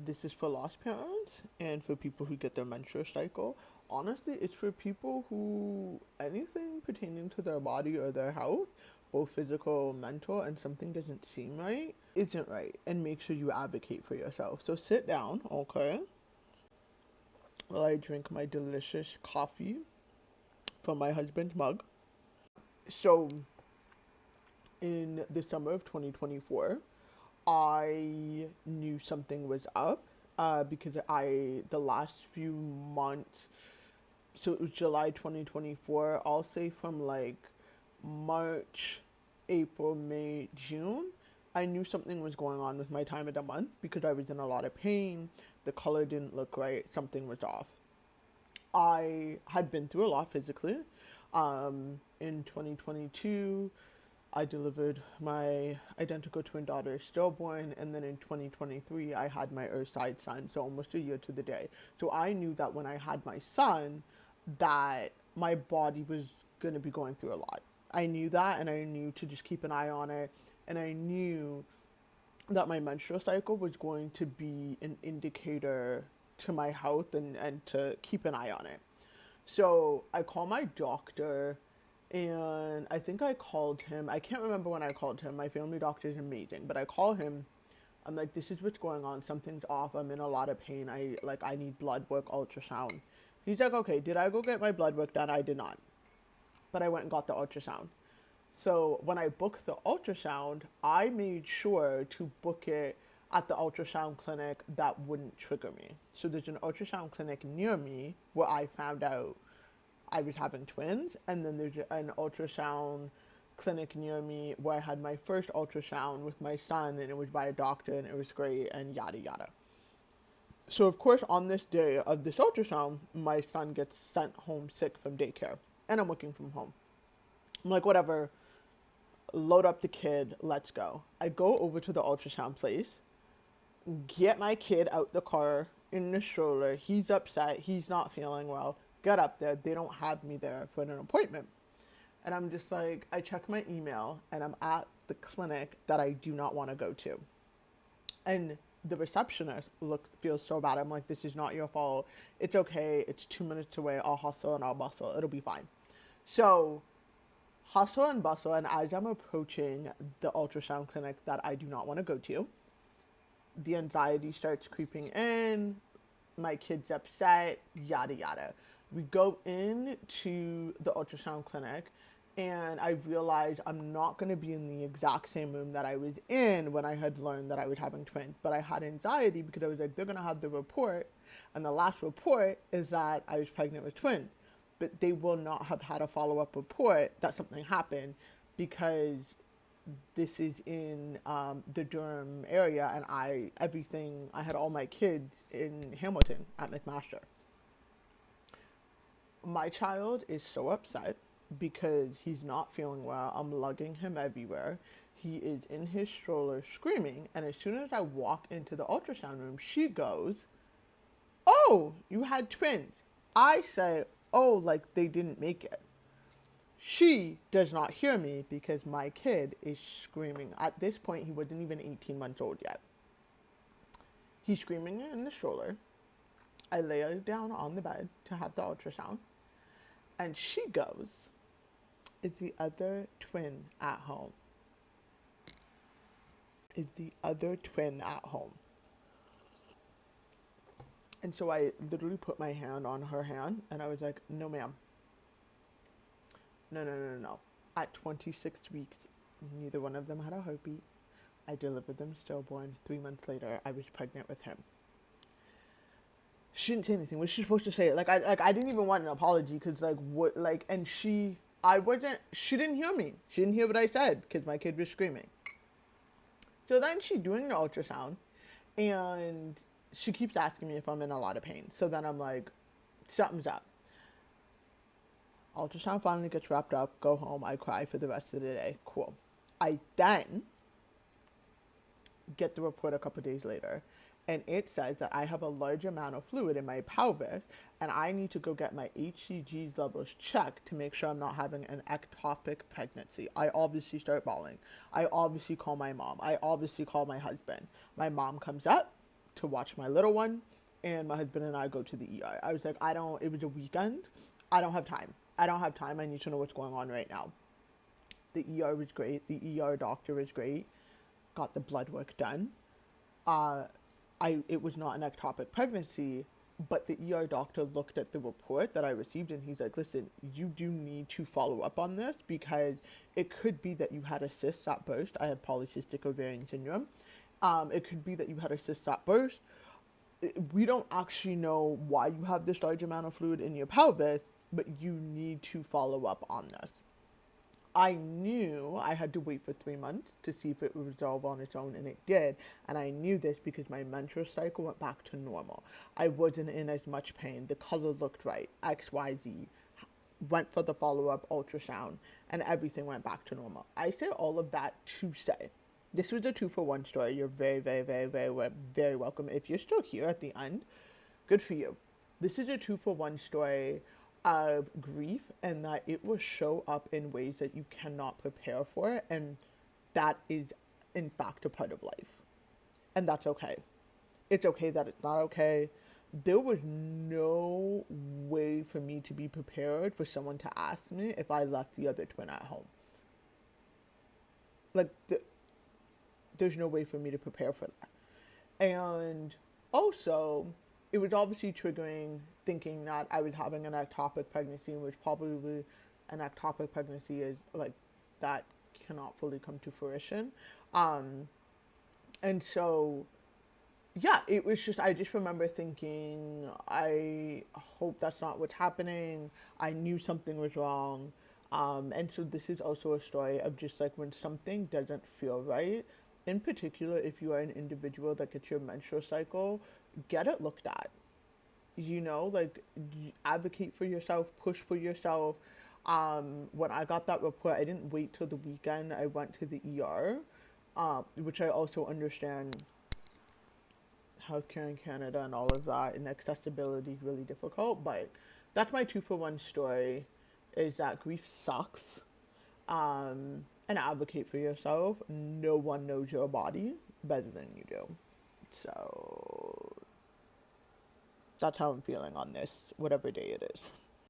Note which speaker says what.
Speaker 1: this is for lost parents and for people who get their menstrual cycle. Honestly, it's for people who anything pertaining to their body or their health, both physical, mental, and something doesn't seem right, isn't right. And make sure you advocate for yourself. So sit down, okay, while I drink my delicious coffee from my husband's mug. So, in the summer of 2024, I knew something was up because the last few months, so it was July 2024, I'll say from like March, April, May, June, I knew something was going on with my time of the month because I was in a lot of pain. The color didn't look right, something was off. I had been through a lot physically. In 2022, I delivered my identical twin daughter stillborn, and then in 2023, I had my Earthside son, so almost a year to the day. So I knew that when I had my son, that my body was going to be going through a lot. I knew that, and I knew to just keep an eye on it, and I knew that my menstrual cycle was going to be an indicator to my health and to keep an eye on it. So I call my doctor, and I think I called him. I can't remember when I called him. My family doctor is amazing, but I call him. I'm like, this is what's going on. Something's off. I'm in a lot of pain. I need blood work, ultrasound. He's like, okay, did I go get my blood work done? I did not, but I went and got the ultrasound. So when I booked the ultrasound, I made sure to book it at the ultrasound clinic that wouldn't trigger me. So there's an ultrasound clinic near me where I found out I was having twins, and then there's an ultrasound clinic near me where I had my first ultrasound with my son, and it was by a doctor, and it was great, and yada yada. So of course, on this day of this ultrasound, my son gets sent home sick from daycare, and I'm working from home. I'm like, whatever, load up the kid, let's go. I go over to the ultrasound place, get my kid out the car in the stroller. He's upset. He's not feeling well. Get up there. They don't have me there for an appointment. And I'm just like, I check my email and I'm at the clinic that I do not want to go to. And the receptionist feels so bad. I'm like, this is not your fault. It's okay. It's 2 minutes away. I'll hustle and I'll bustle. It'll be fine. So hustle and bustle. And as I'm approaching the ultrasound clinic that I do not want to go to, the anxiety starts creeping in. My kid's upset, yada yada. We go into the ultrasound clinic, and I realize I'm not going to be in the exact same room that I was in when I had learned that I was having twins. But I had anxiety because I was like, they're going to have the report, and the last report is that I was pregnant with twins. But they will not have had a follow-up report that something happened because this is in the Durham area, and I had all my kids in Hamilton at McMaster. My child is so upset because he's not feeling well. I'm lugging him everywhere. He is in his stroller screaming, and as soon as I walk into the ultrasound room, she goes, "Oh, you had twins." I say, "Oh, like they didn't make it." She does not hear me because my kid is screaming. At this point, he wasn't even 18 months old yet. He's screaming in the stroller. I lay her down on the bed to have the ultrasound. And she goes, "Is the other twin at home? Is the other twin at home?" And so I literally put my hand on her hand and I was like, "No, ma'am. No, no, no, no, no." At 26 weeks, neither one of them had a heartbeat. I delivered them stillborn. 3 months later, I was pregnant with him. She didn't say anything. Was she supposed to say it? I didn't even want an apology because, like, what, like, and she didn't hear me. She didn't hear what I said because my kid was screaming. So then she's doing the ultrasound and she keeps asking me if I'm in a lot of pain. So then I'm like, something's up. Ultrasound finally gets wrapped up, go home, I cry for the rest of the day. Cool. I then get the report a couple days later, and it says that I have a large amount of fluid in my pelvis, and I need to go get my HCG levels checked to make sure I'm not having an ectopic pregnancy. I obviously start bawling. I obviously call my mom. I obviously call my husband. My mom comes up to watch my little one, and my husband and I go to the ER. I was like, it was a weekend. I don't have time. I don't have time. I need to know what's going on right now. The ER was great. The ER doctor was great. Got the blood work done. Uh, it was not an ectopic pregnancy, but the ER doctor looked at the report that I received and he's like, listen, you do need to follow up on this because it could be that you had a cyst at birth. I have polycystic ovarian syndrome. It could be that you had a cyst at birth. We don't actually know why you have this large amount of fluid in your pelvis, but you need to follow up on this. I knew I had to wait for 3 months to see if it would resolve on its own, and it did. And I knew this because my menstrual cycle went back to normal. I wasn't in as much pain. The color looked right. XYZ. Went for the follow-up ultrasound, and everything went back to normal. I say all of that to say, this was a 2-for-1 story. You're very, very, very, very, very welcome. If you're still here at the end, good for you. This is a 2-for-1 story of grief, and that it will show up in ways that you cannot prepare for, and that is in fact a part of life, and that's okay. It's okay that it's not okay. There was no way for me to be prepared for someone to ask me if I left the other twin at home. Like, there's no way for me to prepare for that. And also, it was obviously triggering thinking that I was having an ectopic pregnancy, which probably an ectopic pregnancy is like that cannot fully come to fruition. And so, yeah, it was just, I just remember thinking, I hope that's not what's happening. I knew something was wrong. And so this is also a story of just like when something doesn't feel right, in particular, if you are an individual that gets your menstrual cycle, get it looked at. Like, advocate for yourself, push for yourself. When I got that report, I didn't wait till the weekend. I went to the ER, which I also understand healthcare in Canada and all of that, and accessibility is really difficult. But that's my 2-for-1 story, is that grief sucks. And advocate for yourself. No one knows your body better than you do. So that's how I'm feeling on this, whatever day it is.